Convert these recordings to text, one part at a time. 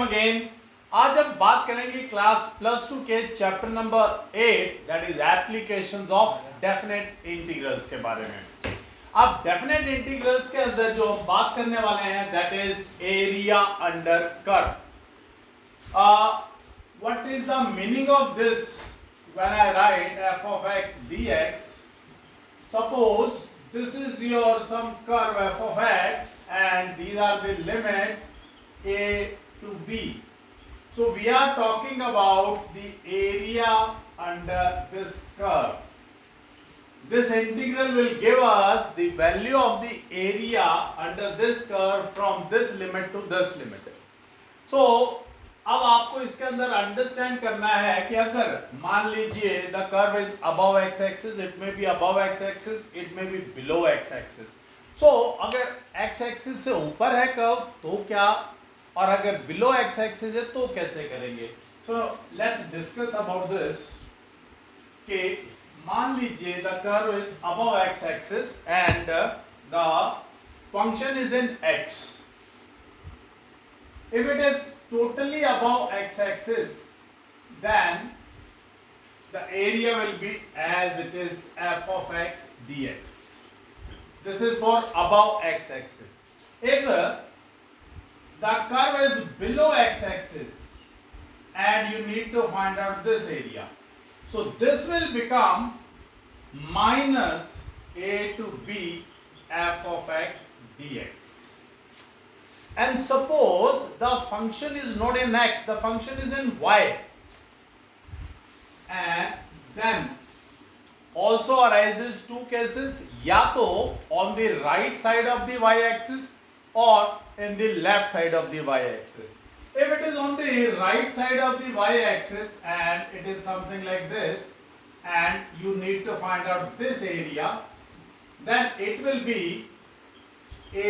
Again. आज हम बात करेंगे क्लास +2 के chapter number 8 that is applications of definite integrals के बारे में। अब डेफिनेट इंटीग्रल्स के अंदर जो हम बात करने वाले हैं that is area under curve. What is the meaning of this when I right f of x dx? Suppose this is your some curve f of x and these are the limits a to b. So we are talking about the area under this curve. This integral will give us the value of the area under this curve from this limit to this limit. So अब आपको इसके अंदर understand करना है कि अगर मान लीजिए the curve is above X axis, it may be above X axis, it may be below X axis. So अगर एक्स एक्सिस से ऊपर है कर्व तो क्या, और अगर बिलो एक्स एक्सिस है तो कैसे करेंगे। So let's discuss about this कि मान लीजिए the curve is above X axis and the function is in x. If it is totally above x-axis, then the area will be as it is f of x dx. This is for above x-axis. If the curve is below x-axis and you need to find out this area, so this will become minus a to b f of x dx. And suppose the function is not in x, the function is in y, and then also arises two cases, या तो on the right side of the y axis or in the left side of the y axis. If it is on the right side of the y axis and it is something like this and you need to find out this area, then it will be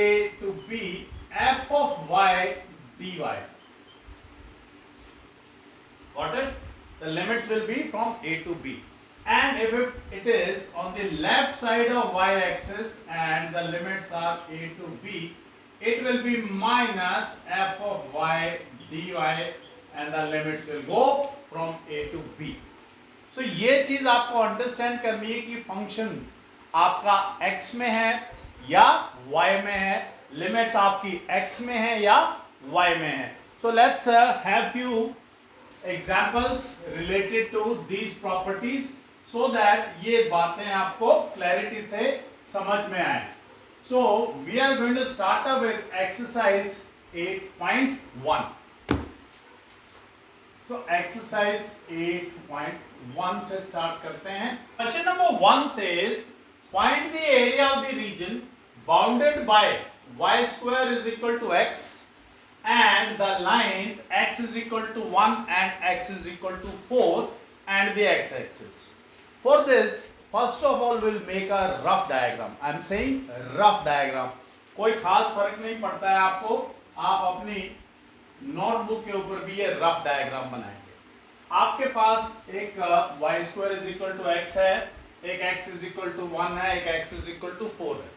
a to b f of y dy. Got it? The limits will be from a to b. And if it is on the left side of y axis and the limits are a to b, it will be minus f of y dy and the limits will go from a to b. So ये चीज आपको understand करनी है कि function आपका x में है या y में है, लिमिट्स आपकी x में है या y में है। So let's have few examples related to these properties so that ये बातें आपको क्लैरिटी से समझ में आए। So we are going to start up with exercise 8.1। So exercise 8.1 से स्टार्ट करते हैं। Question number 1 says find the area of the region bounded by y square is equal to x and the lines x is equal to 1 and x is equal to 4 and the x axis. For this, first of all we'll make a rough diagram. I am saying rough diagram. कोई खास फर्क नहीं पड़ता है आपको, आप अपनी notebook के ऊपर भी ये रफ डायग्राम बनाएंगे। आपके पास एक y square is equal to x है, एक x is equal to 1 है, एक x is equal to 4 है।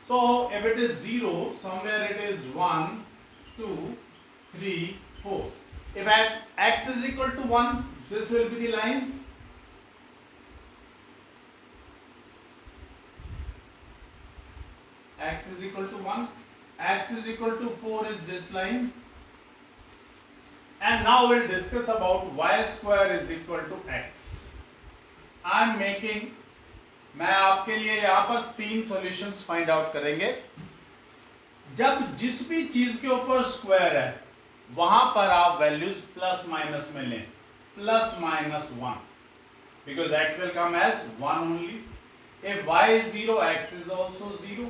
So if it is 0, somewhere it is 1, 2, 3, 4. If x is equal to 1, this will be the line. X is equal to 1. X is equal to 4 is this line. And now we'll discuss about y square is equal to x. I am making मैं आपके लिए यहां पर 3 solutions find out करेंगे। जब जिस भी चीज के ऊपर स्क्वायर है वहां पर आप वैल्यूज प्लस माइनस में लें, plus minus 1 because x will come as 1 only. If y is 0, x is also 0.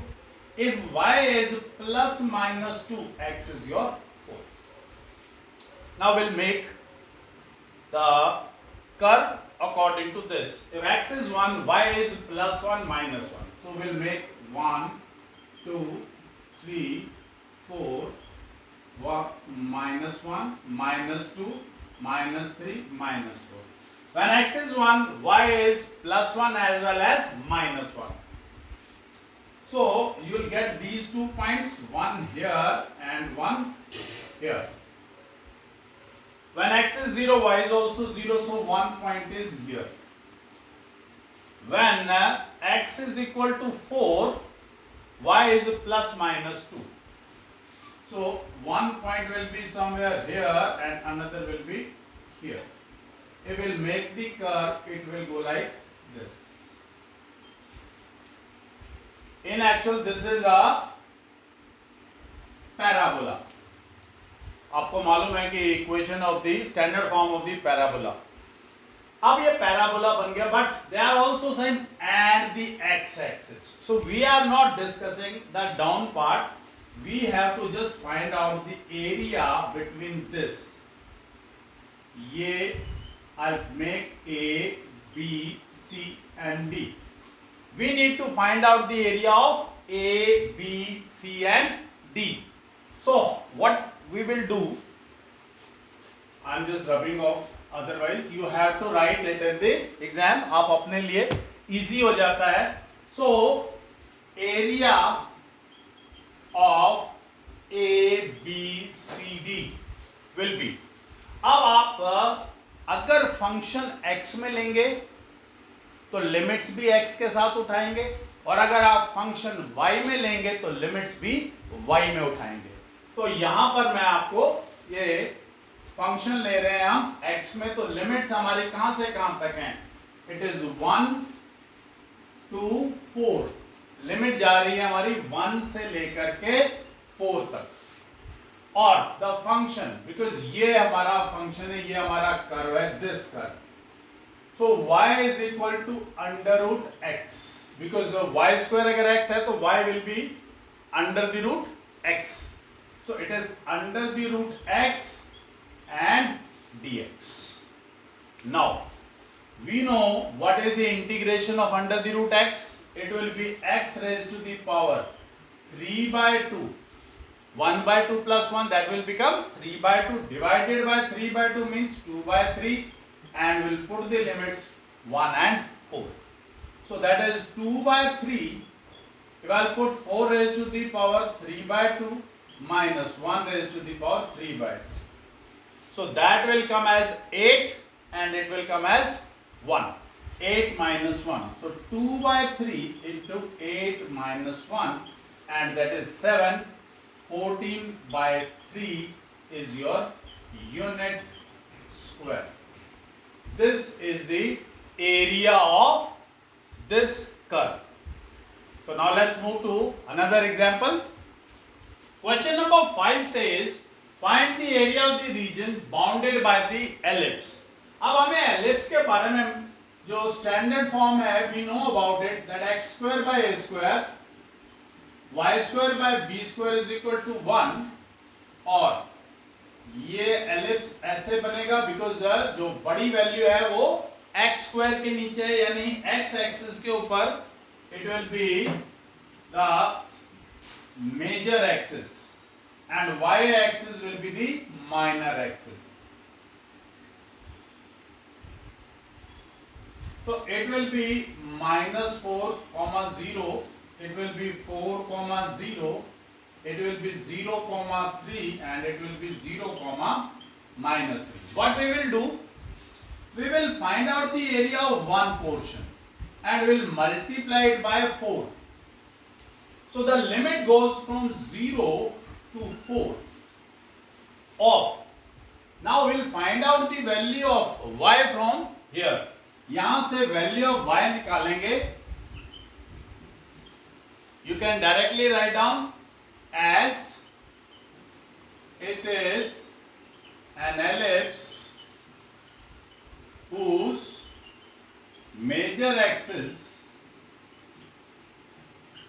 If y is plus minus 2, x is your 4. Now we'll make the curve according to this. If x is 1, y is plus 1 minus 1. So we'll make 1, 2, 3, 4, 1, minus 1, minus 2, minus 3, minus 4. When x is 1, y is plus 1 as well as minus 1. So you'll get these 2 points, one here and one here. When x is 0, y is also 0, so one point is here. When x is equal to 4, y is plus minus 2. So one point will be somewhere here and another will be here. It will make the curve, it will go like this. In actual, this is a parabola. आपको मालूम है कि equation of the standard form of the parabola. अब ये parabola बन गया, but they are also same at the X axis. So we are not discussing the down part. We have to just find out the area between this. ये I make A B C and D. We need to find out the area of A B C and D. So what we will do, I am just rubbing off, otherwise you have to write it in the exam. आप अपने लिए easy हो जाता है. So area of A B C D will be. अब आप अगर function x में लेंगे तो लिमिट्स भी x के साथ उठाएंगे, और अगर आप फंक्शन y में लेंगे तो लिमिट्स भी y में उठाएंगे. तो यहां पर मैं आपको ये फंक्शन ले रहे हैं हम x में, तो लिमिट्स हमारी कहां से कहां तक हैं? It is 1 to 4. लिमिट जा रही है हमारी 1 से लेकर के 4 तक. और द फंक्शन, बिकॉज ये हमारा फंक्शन है, ये हमारा कर्व है, this curve. So y is equal to under root x. Because y square अगर x है तो y will be under the root x. So it is under the root x and dx. Now we know what is the integration of under the root x. It will be x raised to the power 3 by 2. 1 by 2 plus 1, that will become 3 by 2. Divided by 3 by 2 means 2 by 3, and we'll put the limits 1 and 4. So that is 2 by 3. If I'll put 4 raised to the power 3 by 2 minus 1 raised to the power 3 by 2. So that will come as 8 and it will come as 1. 8 minus 1. So 2 by 3 into 8 minus 1, and that is 7. 14 by 3 is your unit square. This is the area of this curve. So now let's move to another example. Question number 5 says find the area of the region bounded by the ellipse. अब हमें ellipse के बारे में जो standard form है, we know about it, that x square by a square, y square by b square is equal to 1. और ये ellipse ऐसे बनेगा because जो बड़ी value है वो x square के नीचे, यानी x axis के ऊपर it will be the major axis and y axis will be the minor axis. So it will be minus 4 comma 0, it will be 4 comma 0, it will be 0 comma 3, and it will be 0 comma minus 3. What we will do? We will find out the area of one portion and we will multiply it by 4. So the limit goes from 0 to 4 of. Now we will find out the value of y from here. यहां से value of y निकालेंगे. You can directly write down as it is an ellipse whose major axis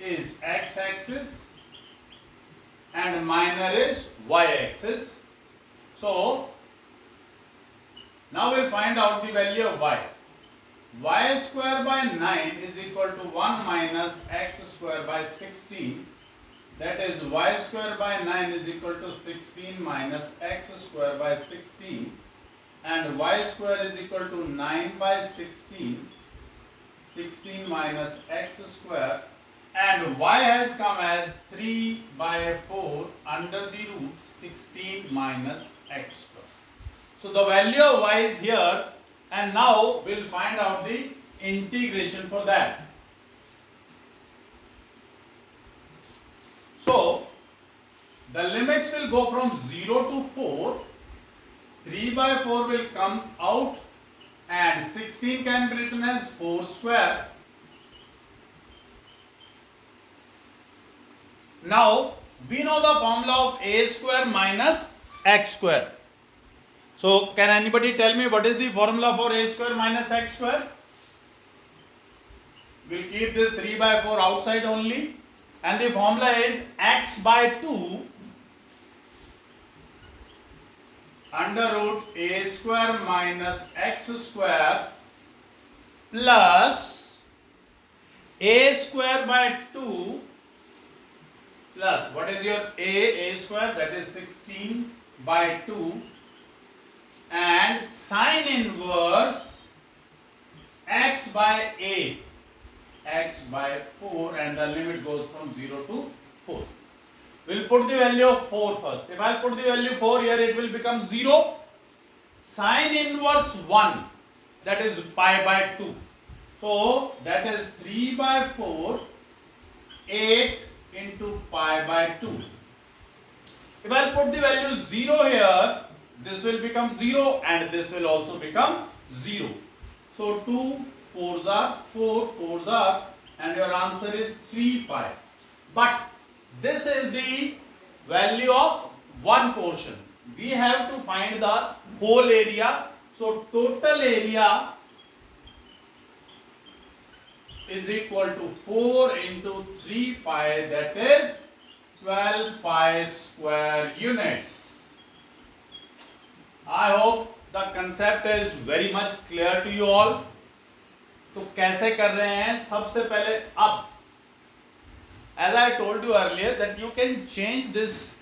is x-axis and minor is y-axis. So now we'll find out the value of y. Y square by 9 is equal to 1 minus x square by 16. That is y square by 9 is equal to 16 minus x square by 16, and y square is equal to 9 by 16. 16 minus x square, and y has come as 3 by 4 under the root 16 minus x square. So the value of y is here, and now we'll find out the integration for that. So the limits will go from 0 to 4. 3 by 4 will come out, and 16 can be written as 4 square. Now we know the formula of a square minus x square. So can anybody tell me what is the formula for a square minus x square? We'll keep this 3 by 4 outside only, and the formula is x by 2 under root a square minus x square plus a square by 2 plus, what is your a square, that is 16 by 2, and sine inverse x by a, x by 4, and the limit goes from 0 to 4. We'll put the value of 4 first. If I put the value 4 here, it will become 0. Sine inverse 1, that is pi by 2. So that is 3 by 4, 8 into pi by 2. If I put the value 0 here, this will become 0, and this will also become 0. So 2 4s are 4 4s are, and your answer is 3 pi. But this is the value of one portion. We have to find the whole area. So total area is equal to 4 into 3 pi, that is 12 pi square units. I hope the concept is very much clear to you all. तो कैसे कर रहे हैं? सबसे पहले अब, as I told you earlier, that you can change this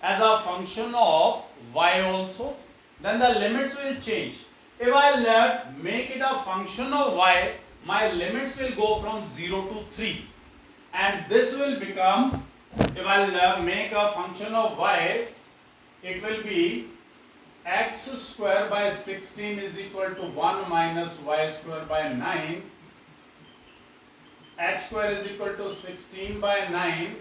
as a function of y also, then the limits will change. If I make it a function of y, my limits will go from 0 to 3, and this will become, if I make a function of y, it will be x square by 16 is equal to 1 minus y square by 9. X square is equal to 16 by 9,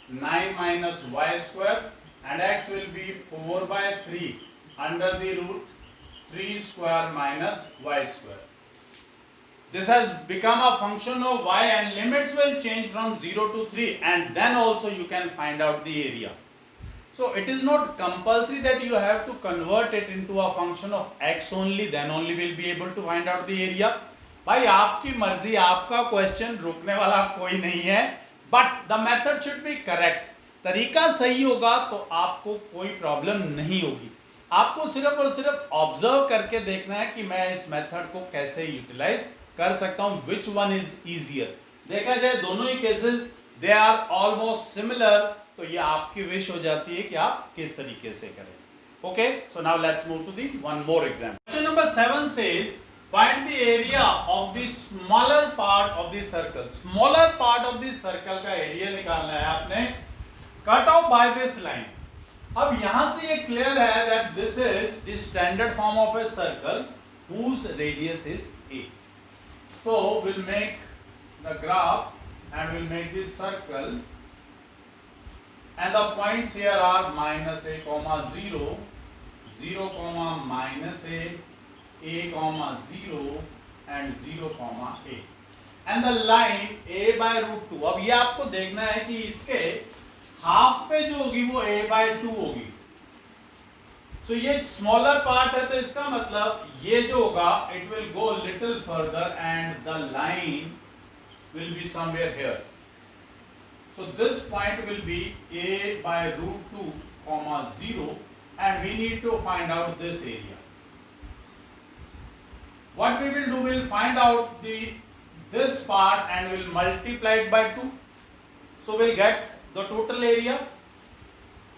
9 minus y square, and x will be 4 by 3 under the root 3 square minus y square. This has become a function of y, and limits will change from 0 to 3, and then also you can find out the area. So it is not compulsory that you have to convert it into a function of x only, then only will be able to find out the area. भाई आपकी मर्जी, आपका question, रुकने वाला कोई नहीं है, but the method should be correct. तरीका सही होगा तो आपको कोई प्रॉब्लम नहीं होगी. आपको सिर्फ और सिर्फ ऑब्जर्व करके देखना है कि मैं इस मेथड को कैसे यूटिलाइज कर सकता हूं, विच वन इज इजियर. देखा जाए दोनों ही cases they are almost similar, तो ये आपकी विश हो जाती है कि आप किस तरीके से करें. Okay, so now let's move to the one more example. Question number 7 says find the area of the smaller part of the circle. Smaller part of the circle का एरिया निकालना है आपने. Cut off by this line. अब यहां से ये clear है that this is the standard form of a circle whose radius is a. So we'll make the graph and we'll make this circle, and the points here are minus a comma 0, 0 comma minus a comma 0 and 0 comma a, and the line a by root 2. अब ये आपको देखना है कि इसके half पे जो होगी वो a by 2 होगी. So ये स्मॉलर पार्ट है, तो इसका मतलब ये जो होगा it will go little further and the line will be somewhere here. So this point will be a by root 2 comma 0, and we need to find out this area. What we will do, we will find out this part and we'll multiply it by 2. So we'll get the total area.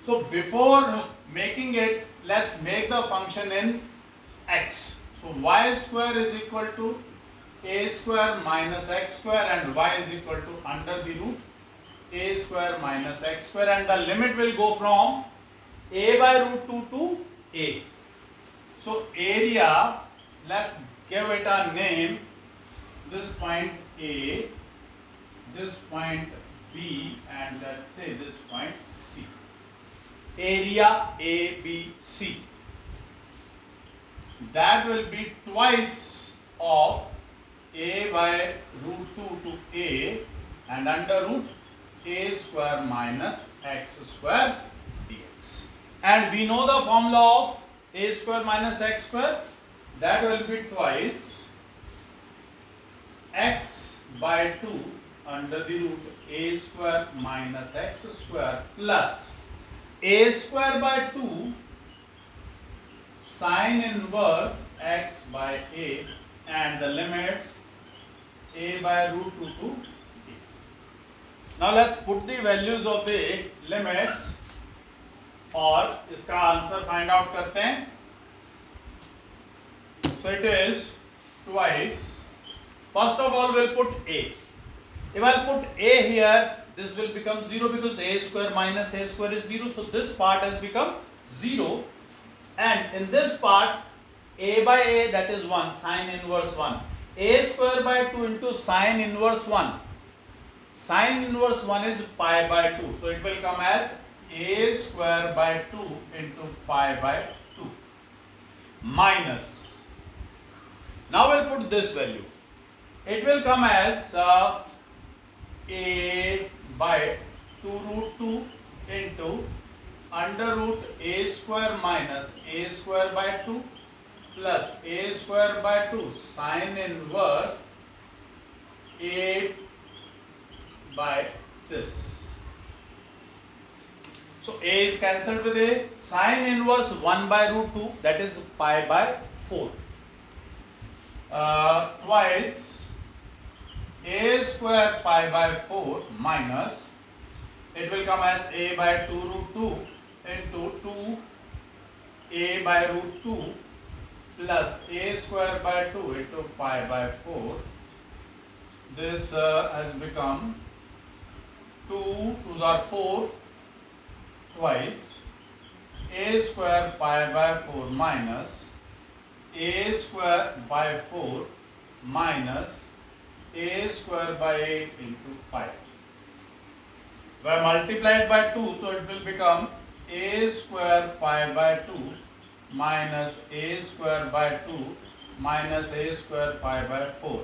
So before making it, let's make the function in x. So y square is equal to a square minus x square, and y is equal to under the root a square minus x square, and the limit will go from a by root 2 to a. So area, let's give it a name. This point A, this point B, and let's say this point C. Area ABC. That will be twice of A by root 2 to A and under root A square minus x square dx. And we know the formula of A square minus x square. That will be twice x by 2 under the root A square minus x square plus A square by 2 sine inverse x by A and the limits A by root 2 to A. Now let's put the values of the limits और इसका answer find out करते हैं. So it is twice. First of all, we'll put A. If I put A here, this will become 0 because A square minus A square is 0. So this part has become 0. And in this part, A by A, that is 1, sine inverse 1. A square by 2 into sine inverse 1. Sine inverse 1 is pi by 2. So it will come as A square by 2 into pi by 2 minus. Now we'll put this value. It will come as A by 2 root 2 into under root A square minus A square by 2 plus A square by 2 sine inverse A by this. So A is cancelled with A. Sine inverse 1 by root 2, that is pi by 4. Twice A square pi by 4 minus, it will come as A by 2 root 2 into 2 A by root 2 plus A square by 2 into pi by 4. This has become 2 2s are 4 twice A square pi by 4 minus A square by 4 minus A square by 8 into pi. When multiplied by 2, so it will become A square pi by 2 minus A square by 2 minus A square pi by 4.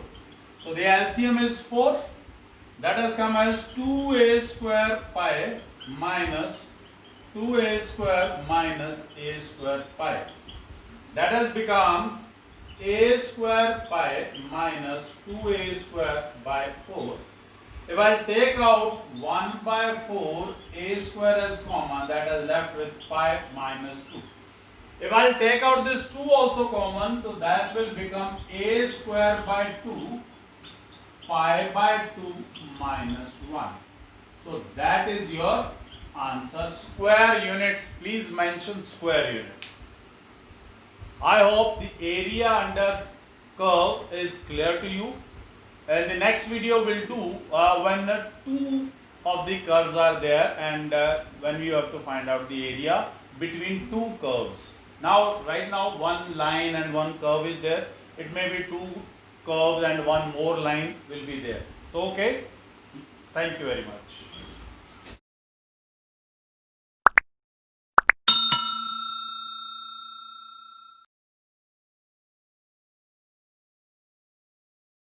So the LCM is 4. That has come as 2A square pi minus 2A square minus A square pi. That has become A square pi minus 2A square by 4. If I take out 1 by 4, A square is common, that is left with pi minus 2. If I take out this 2 also common, so that will become A square by 2 pi by 2 minus 1. So that is your answer. Square units, please mention square unit. I hope the area under curve is clear to you. And the next video will do when two of the curves are there and when we have to find out the area between two curves. Now, right now one line and one curve is there. It may be two curves and one more line will be there. So, okay. Thank you very much.